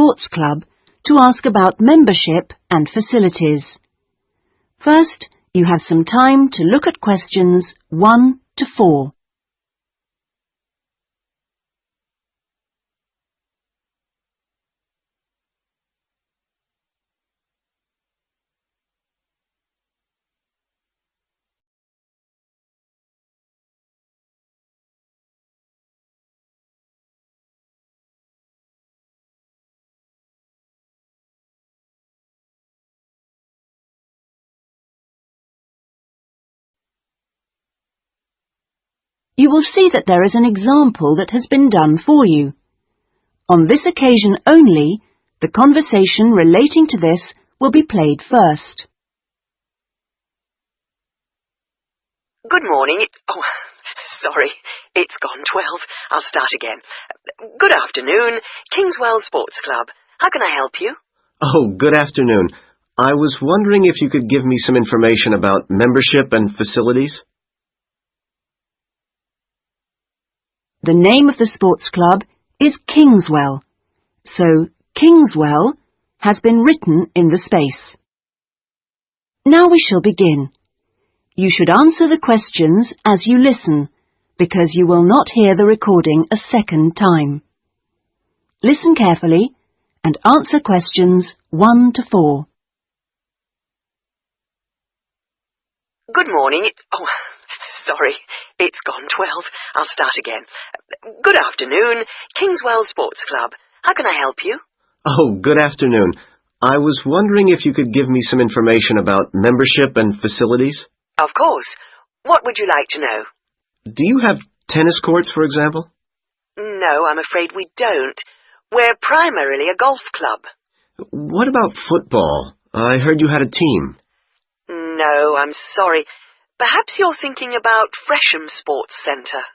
Sports Club to ask about membership and facilities. First, you have some time to look at questions 1 to 4. You will see that there is an example that has been done for you. On this occasion only, the conversation relating to this will be played first. Good morning. Sorry, it's gone 12. I'll start again. Good afternoon, Kingswell Sports Club. How can I help you? Oh, good afternoon. I was wondering if you could give me some information about membership and facilities. The name of the sports club is Kingswell, so Kingswell has been written in the space. Now we shall begin. You should answer the questions as you listen, because you will not hear the recording a second time. Listen carefully and answer questions 1 to 4. Good morning. Sorry, it's gone 12. I'll start again. Good afternoon, Kingswell Sports Club. How can I help you? Oh, good afternoon. I was wondering if you could give me some information about membership and facilities. Of course. What would you like to know? Do you have tennis courts, for example? No, I'm afraid we don't. We're primarily a golf club. What about football? I heard you had a team. No, I'm sorry. Perhaps you're thinking about Fresham Sports Centre.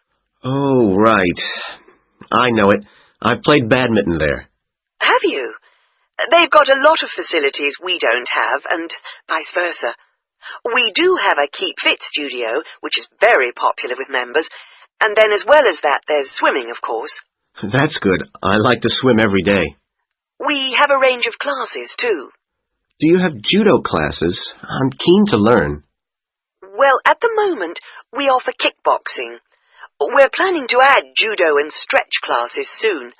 Oh, right. I know it. I've played badminton there. Have you? They've got a lot of facilities we don't have, and vice versa. We do have a Keep Fit studio, which is very popular with members, and then as well as that, there's swimming, of course. That's good. I like to swim every day. We have a range of classes, too. Do you have judo classes? I'm keen to learn. Well, at the moment, we offer kickboxing. We're planning to add judo and stretch classes soon.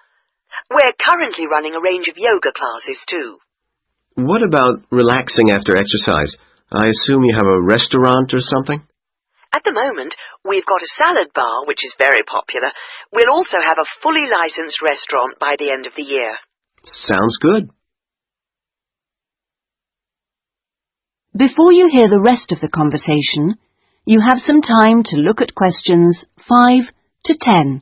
We're currently running a range of yoga classes, too. What about relaxing after exercise? I assume you have a restaurant or something? At the moment, we've got a salad bar, which is very popular. We'll also have a fully licensed restaurant by the end of the year. Sounds good. Before you hear the rest of the conversation, you have some time to look at questions 5 to 10.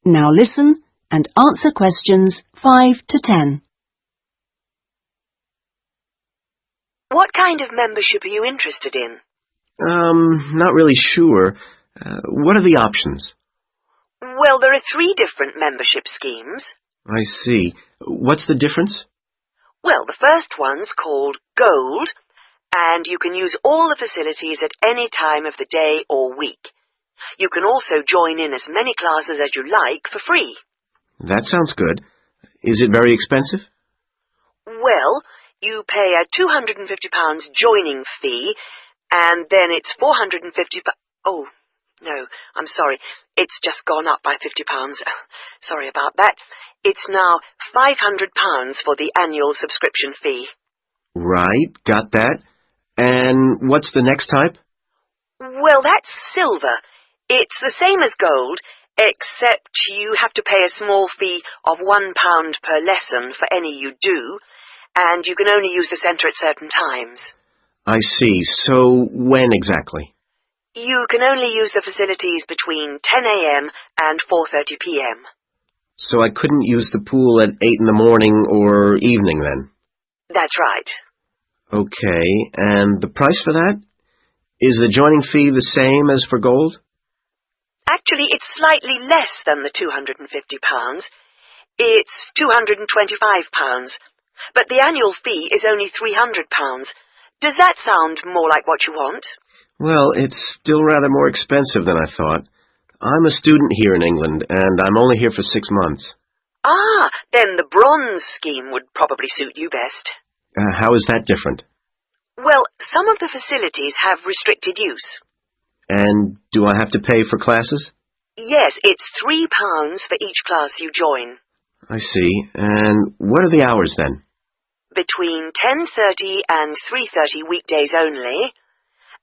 Now listen and answer questions 5 to 10. What kind of membership are you interested in? Not really sure. What are the options? Well, there are 3 different membership schemes. I see. What's the difference? Well, the first one's called Gold, and you can use all the facilities at any time of the day or week. You can also join in as many classes as you like for free. That sounds good. Is it very expensive? Well, you pay a £250 joining fee, and then it's £450. Oh, no, I'm sorry. It's just gone up by £50. Sorry about that. It's now £500 for the annual subscription fee. Right, got that. And what's the next type? Well, that's silver. It's the same as gold, except you have to pay a small fee of £1 per lesson for any you do, and you can only use the centre at certain times. I see. So when exactly? You can only use the facilities between 10 a.m. and 4:30 p.m. So I couldn't use the pool at 8 in the morning or evening then? That's right. Okay, and the price for that? Is the joining fee the same as for gold? Actually, it's slightly less than the £250. It's £225. But the annual fee is only £300. Does that sound more like what you want? Well, it's still rather more expensive than I thought. I'm a student here in England, and I'm only here for 6 months. Ah, then the bronze scheme would probably suit you best. How is that different? Well, some of the facilities have restricted use. And do I have to pay for classes? Yes, it's £3 for each class you join. I see. And what are the hours then? Between 10:30 and 3:30 weekdays only,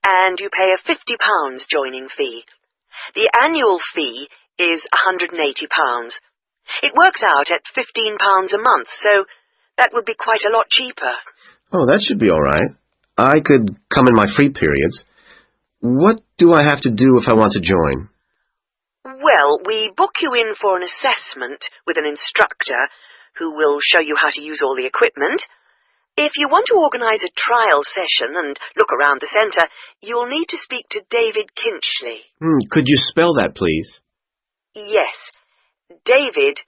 and you pay a £50 joining fee. The annual fee is £180. It works out at £15 a month, so that would be quite a lot cheaper. Oh, that should be all right. I could come in my free periods. What do I have to do if I want to join? Well, we book you in for an assessment with an instructor who will show you how to use all the equipment. If you want to organise a trial session and look around the centre, you'll need to speak to David Kinchley. Could you spell that, please? Yes, David,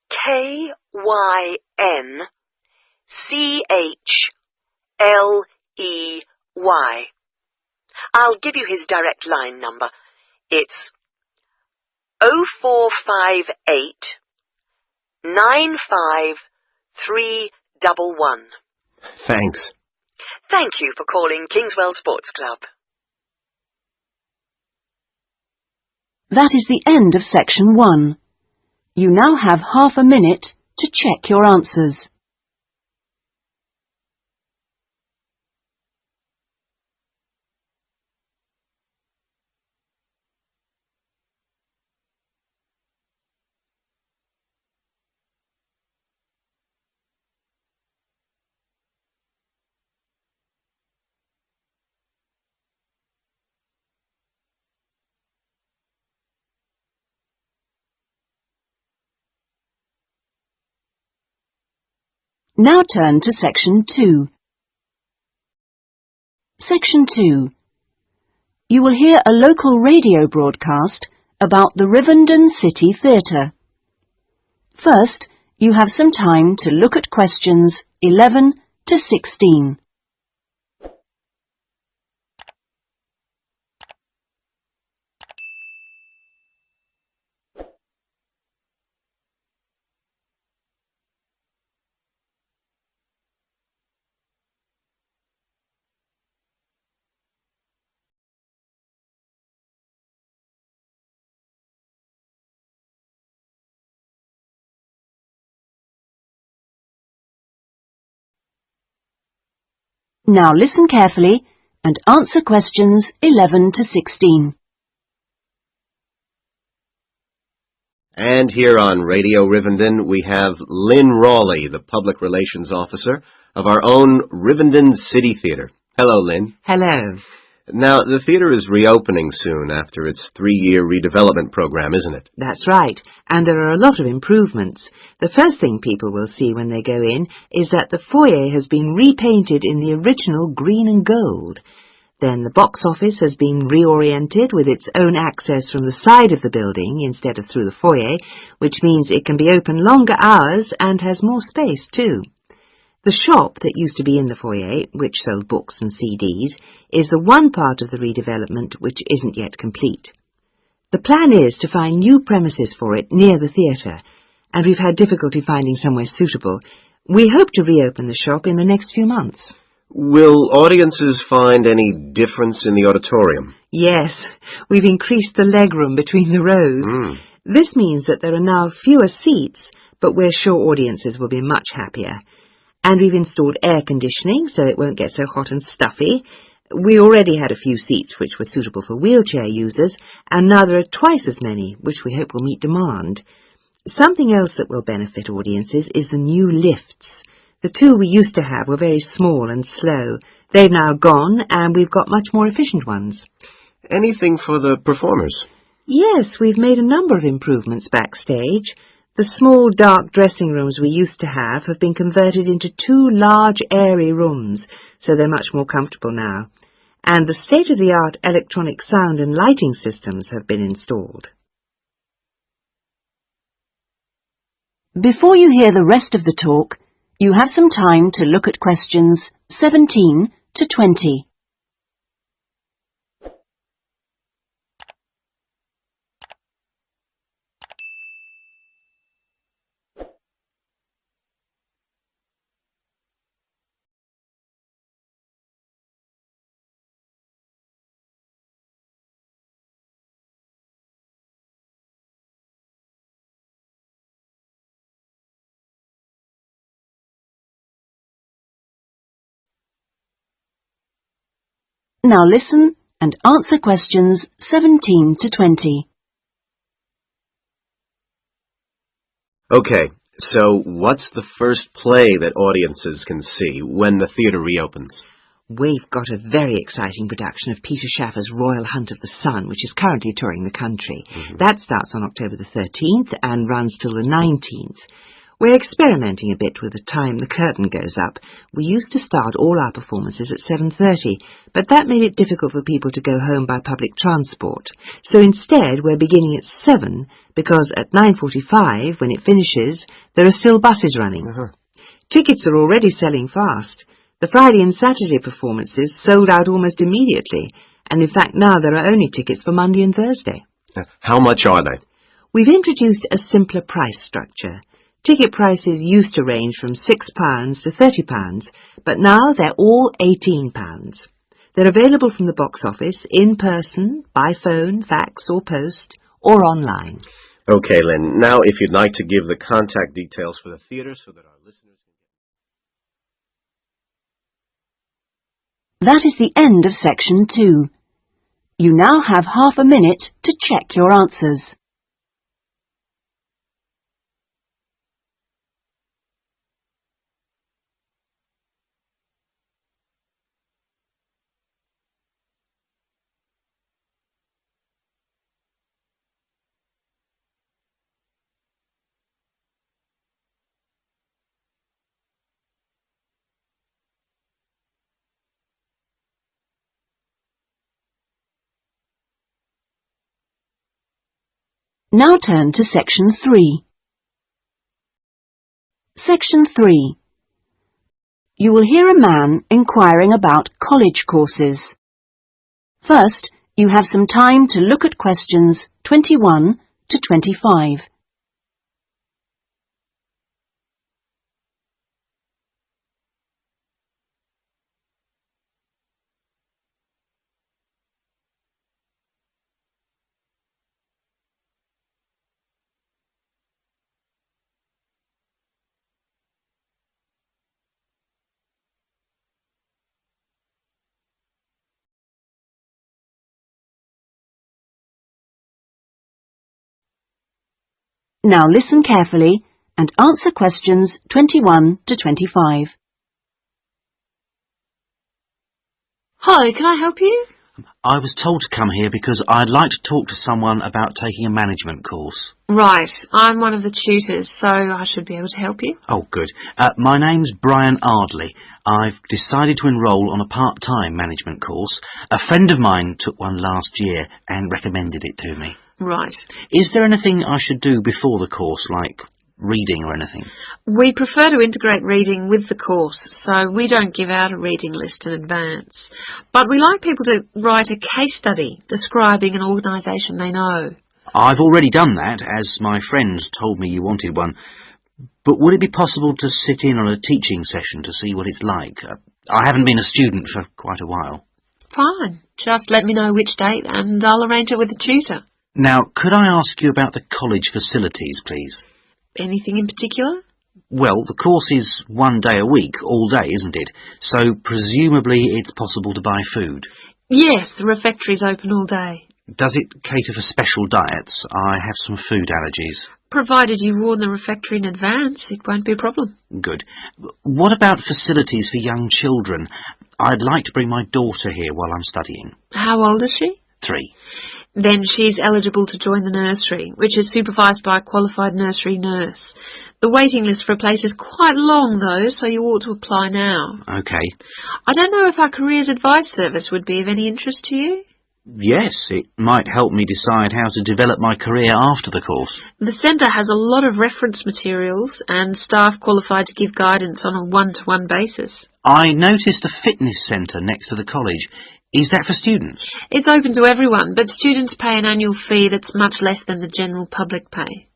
K-Y-N-C-H-L-E-Y. I'll give you his direct line number. It's 0458 95311. Thanks. Thank you for calling Kingswell Sports Club. That is the end of section 1. You now have half a minute to check your answers. Now turn to section 2. Section 2. You will hear a local radio broadcast about the Rivendell City Theatre. First, you have some time to look at questions 11 to 16. Now listen carefully and answer questions 11 to 16. And here on Radio Rivendell, we have Lynn Rawley, the Public Relations Officer of our own Rivendell City Theatre. Hello, Lynn. Hello. Now, the theatre is reopening soon after its 3-year redevelopment program, isn't it? That's right, and there are a lot of improvements. The first thing people will see when they go in is that the foyer has been repainted in the original green and gold. Then the box office has been reoriented with its own access from the side of the building instead of through the foyer, which means it can be open longer hours and has more space too. The shop that used to be in the foyer, which sold books and CDs, is the one part of the redevelopment which isn't yet complete. The plan is to find new premises for it near the theatre, and we've had difficulty finding somewhere suitable. We hope to reopen the shop in the next few months. Will audiences find any difference in the auditorium? Yes, we've increased the legroom between the rows. This means that there are now fewer seats, but we're sure audiences will be much happier. And we've installed air conditioning so it won't get so hot and stuffy. We already had a few seats which were suitable for wheelchair users, and now there are twice as many, which we hope will meet demand. Something else that will benefit audiences is the new lifts. The two we used to have were very small and slow. They've now gone, and we've got much more efficient ones. Anything for the performers? Yes, we've made a number of improvements backstage. The small dark dressing rooms we used to have been converted into 2 large airy rooms, so they're much more comfortable now. And the state-of-the-art electronic sound and lighting systems have been installed. Before you hear the rest of the talk, you have some time to look at questions 17 to 20. Now listen and answer questions 17 to 20. Okay, so what's the first play that audiences can see when the theatre reopens? We've got a very exciting production of Peter Shaffer's Royal Hunt of the Sun, which is currently touring the country. That starts on October the 13th and runs till the 19th. We're experimenting a bit with the time the curtain goes up. We used to start all our performances at 7:30, but that made it difficult for people to go home by public transport. So instead, we're beginning at 7, because at 9:45, when it finishes, there are still buses running. Tickets are already selling fast. The Friday and Saturday performances sold out almost immediately, and in fact now there are only tickets for Monday and Thursday. How much are they? We've introduced a simpler price structure. Ticket prices used to range from £6 to £30, but now they're all £18. They're available from the box office, in person, by phone, fax or post, or online. Okay, Lynn, now if you'd like to give the contact details for the theatre so that our listeners can... That is the end of section 2. You now have half a minute to check your answers. Now turn to section 3. Section 3. You will hear a man inquiring about college courses. First, you have some time to look at questions 21 to 25. Now listen carefully and answer questions 21 to 25. Hi, can I help you? I was told to come here because I'd like to talk to someone about taking a management course. Right, I'm one of the tutors, so I should be able to help you. Oh, good. My name's Brian Ardley. I've decided to enrol on a part-time management course. A friend of mine took one last year and recommended it to me. Right. Is there anything I should do before the course, like reading or anything? We prefer to integrate reading with the course, so we don't give out a reading list in advance. But we like people to write a case study describing an organisation they know. I've already done that, as my friend told me you wanted one. But would it be possible to sit in on a teaching session to see what it's like? I haven't been a student for quite a while. Fine. Just let me know which date and I'll arrange it with the tutor. Now, could I ask you about the college facilities, please? Anything in particular? Well, the course is 1 day a week, all day, isn't it? So presumably it's possible to buy food. Yes, the refectory's open all day. Does it cater for special diets? I have some food allergies. Provided you warn the refectory in advance, it won't be a problem. Good. What about facilities for young children? I'd like to bring my daughter here while I'm studying. How old is she? 3. Then she's eligible to join the nursery, which is supervised by a qualified nursery nurse. The waiting list for a place is quite long, though, so you ought to apply now. OK. I don't know if our careers advice service would be of any interest to you. Yes, it might help me decide how to develop my career after the course. The centre has a lot of reference materials and staff qualified to give guidance on a one-to-one basis. I noticed a fitness centre next to the college. Is that for students? It's open to everyone, but students pay an annual fee that's much less than the general public pay.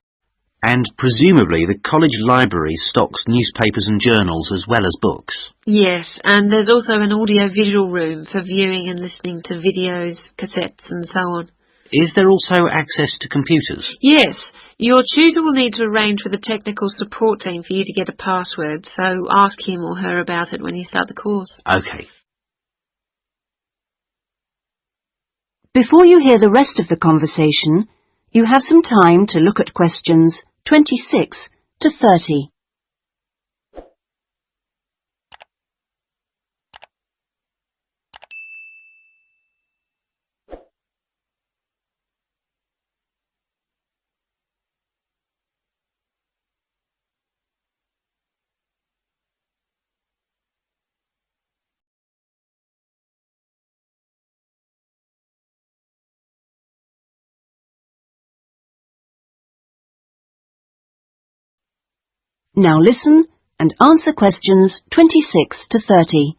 And presumably the college library stocks newspapers and journals as well as books. Yes, and there's also an audio-visual room for viewing and listening to videos, cassettes and so on. Is there also access to computers? Yes, your tutor will need to arrange with the technical support team for you to get a password, so ask him or her about it when you start the course. OK. Before you hear the rest of the conversation, you have some time to look at questions 26 to 30. Now listen and answer questions 26 to 30.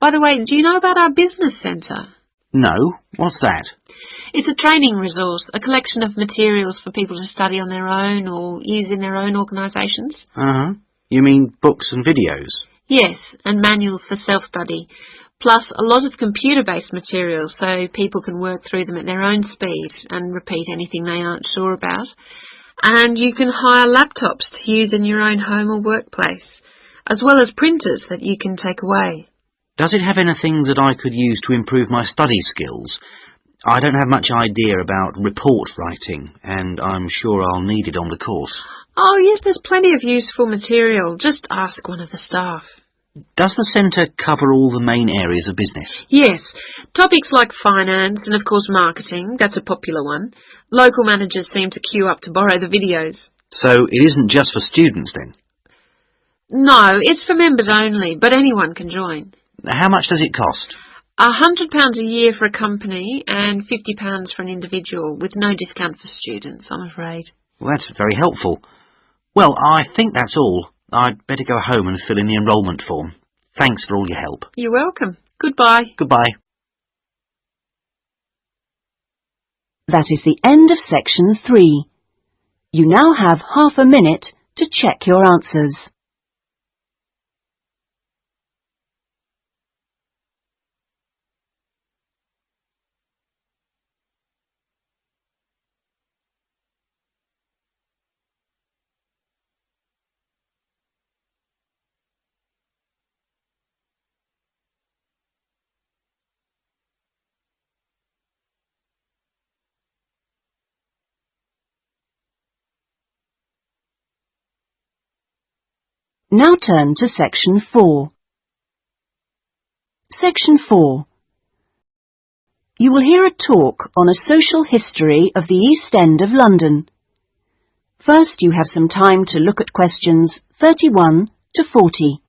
By the way, do you know about our business centre? No, what's that? It's a training resource, a collection of materials for people to study on their own or use in their own organisations. You mean books and videos? Yes, and manuals for self-study, plus a lot of computer-based materials so people can work through them at their own speed and repeat anything they aren't sure about. And you can hire laptops to use in your own home or workplace, as well as printers that you can take away. Does it have anything that I could use to improve my study skills? I don't have much idea about report writing, and I'm sure I'll need it on the course. Oh yes, there's plenty of useful material. Just ask one of the staff. Does the centre cover all the main areas of business? Yes, topics like finance and of course marketing, that's a popular one. Local managers seem to queue up to borrow the videos. So it isn't just for students then? No, it's for members only, but anyone can join. How much does it cost? £100 a year for a company and £50 for an individual, with no discount for students, I'm afraid. Well, that's very helpful. Well, I think that's all. I'd better go home and fill in the enrolment form. Thanks for all your help. You're welcome. Goodbye. Goodbye. That is the end of section 3. You now have half a minute to check your answers. Now turn to section 4. Section 4. You will hear a talk on a social history of the East End of London. First, you have some time to look at questions 31 to 40.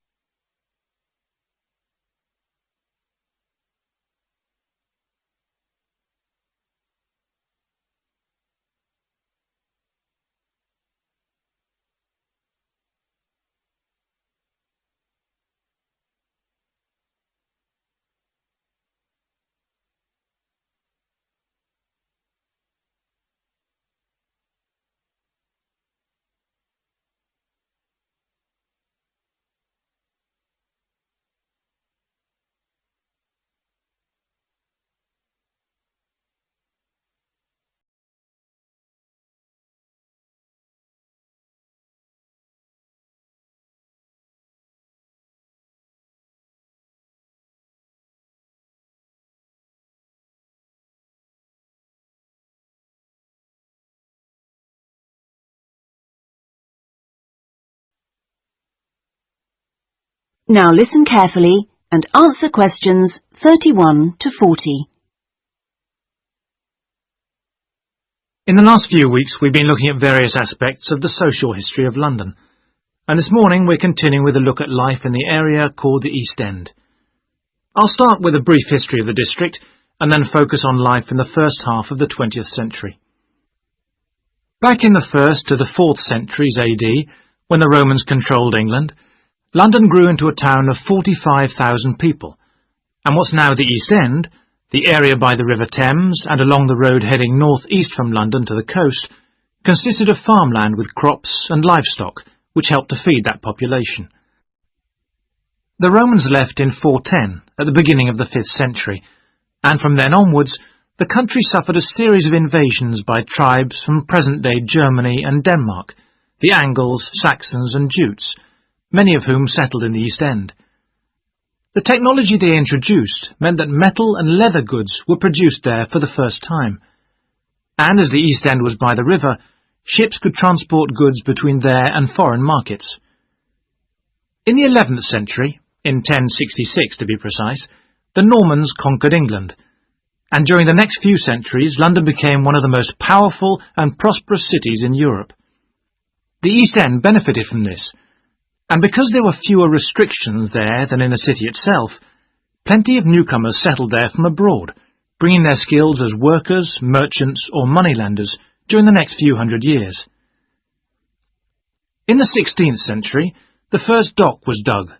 Now listen carefully and answer questions 31 to 40. In the last few weeks, we've been looking at various aspects of the social history of London, and this morning we're continuing with a look at life in the area called the East End. I'll start with a brief history of the district, and then focus on life in the first half of the 20th century. Back in the 1st to the 4th centuries AD, when the Romans controlled England, London grew into a town of 45,000 people, and what's now the East End, the area by the River Thames and along the road heading north-east from London to the coast, consisted of farmland with crops and livestock, which helped to feed that population. The Romans left in 410, at the beginning of the 5th century, and from then onwards, the country suffered a series of invasions by tribes from present-day Germany and Denmark, the Angles, Saxons and Jutes, many of whom settled in the East End. The technology they introduced meant that metal and leather goods were produced there for the first time, and as the East End was by the river, ships could transport goods between there and foreign markets. In the 11th century, in 1066 to be precise, the Normans conquered England, and during the next few centuries London became one of the most powerful and prosperous cities in Europe. The East End benefited from this, and because there were fewer restrictions there than in the city itself, plenty of newcomers settled there from abroad, bringing their skills as workers, merchants or moneylenders during the next few hundred years. In the 16th century, the first dock was dug,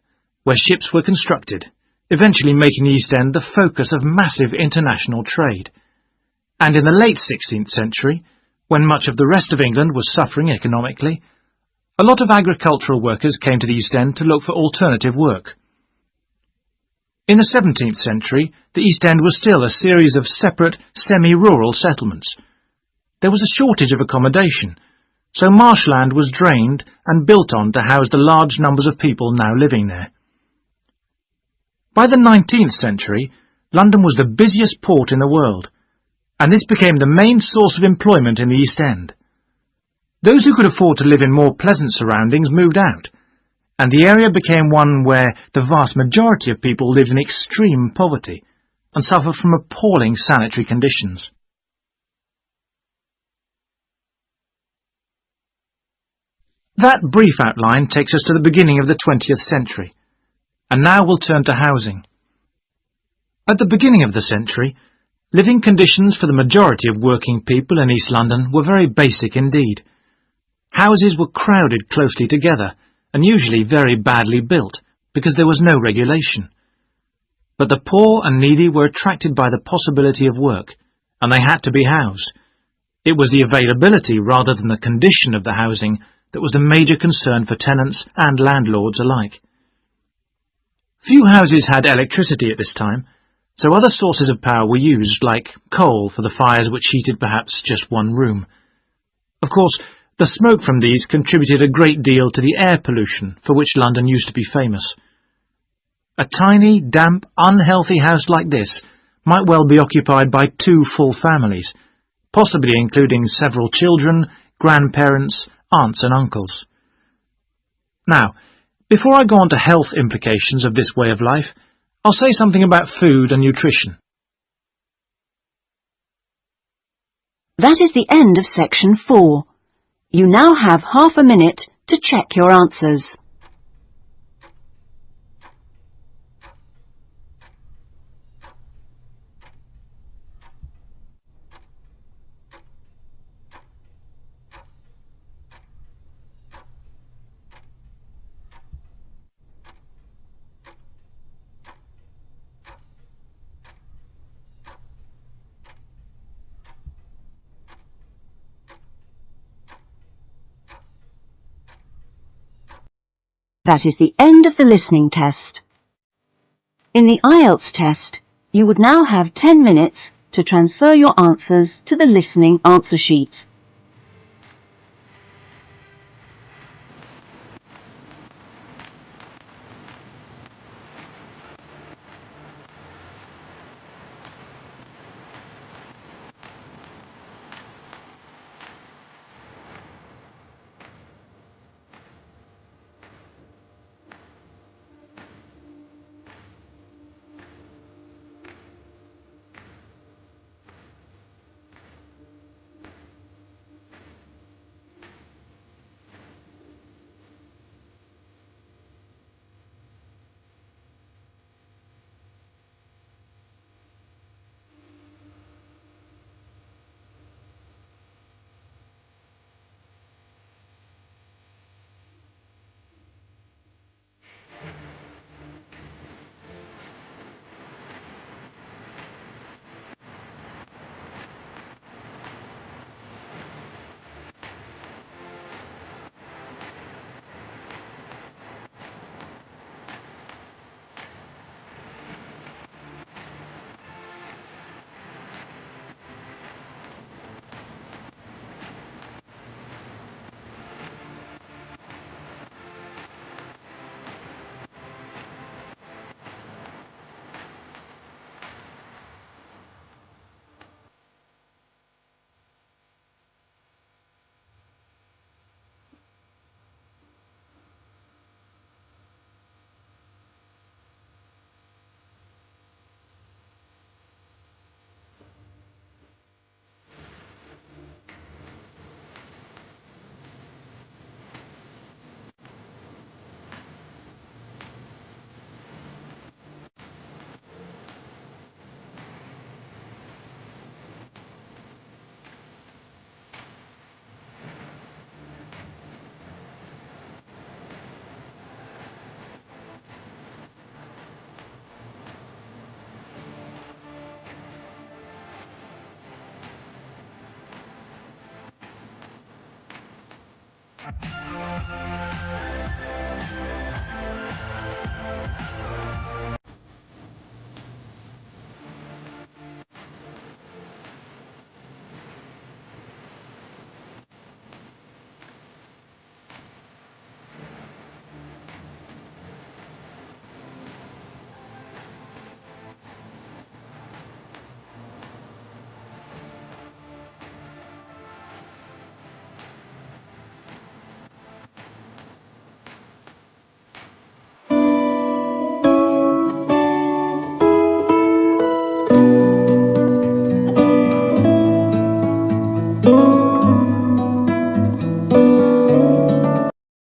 where ships were constructed, eventually making the East End the focus of massive international trade. And in the late 16th century, when much of the rest of England was suffering economically, a lot of agricultural workers came to the East End to look for alternative work. In the 17th century, the East End was still a series of separate, semi-rural settlements. There was a shortage of accommodation, so marshland was drained and built on to house the large numbers of people now living there. By the 19th century, London was the busiest port in the world, and this became the main source of employment in the East End. Those who could afford to live in more pleasant surroundings moved out, and the area became one where the vast majority of people lived in extreme poverty and suffered from appalling sanitary conditions. That brief outline takes us to the beginning of the 20th century. And now we'll turn to housing. At the beginning of the century, living conditions for the majority of working people in East London were very basic indeed. Houses were crowded closely together, and usually very badly built, because there was no regulation. But the poor and needy were attracted by the possibility of work, and they had to be housed. It was the availability rather than the condition of the housing that was the major concern for tenants and landlords alike. Few houses had electricity at this time, so other sources of power were used, like coal for the fires which heated perhaps just one room. Of course, the smoke from these contributed a great deal to the air pollution for which London used to be famous. A tiny, damp, unhealthy house like this might well be occupied by 2 full families, possibly including several children, grandparents, aunts and uncles. Now, before I go on to health implications of this way of life, I'll say something about food and nutrition. That is the end of section 4. You now have half a minute to check your answers. That is the end of the listening test. In the IELTS test, you would now have 10 minutes to transfer your answers to the listening answer sheet.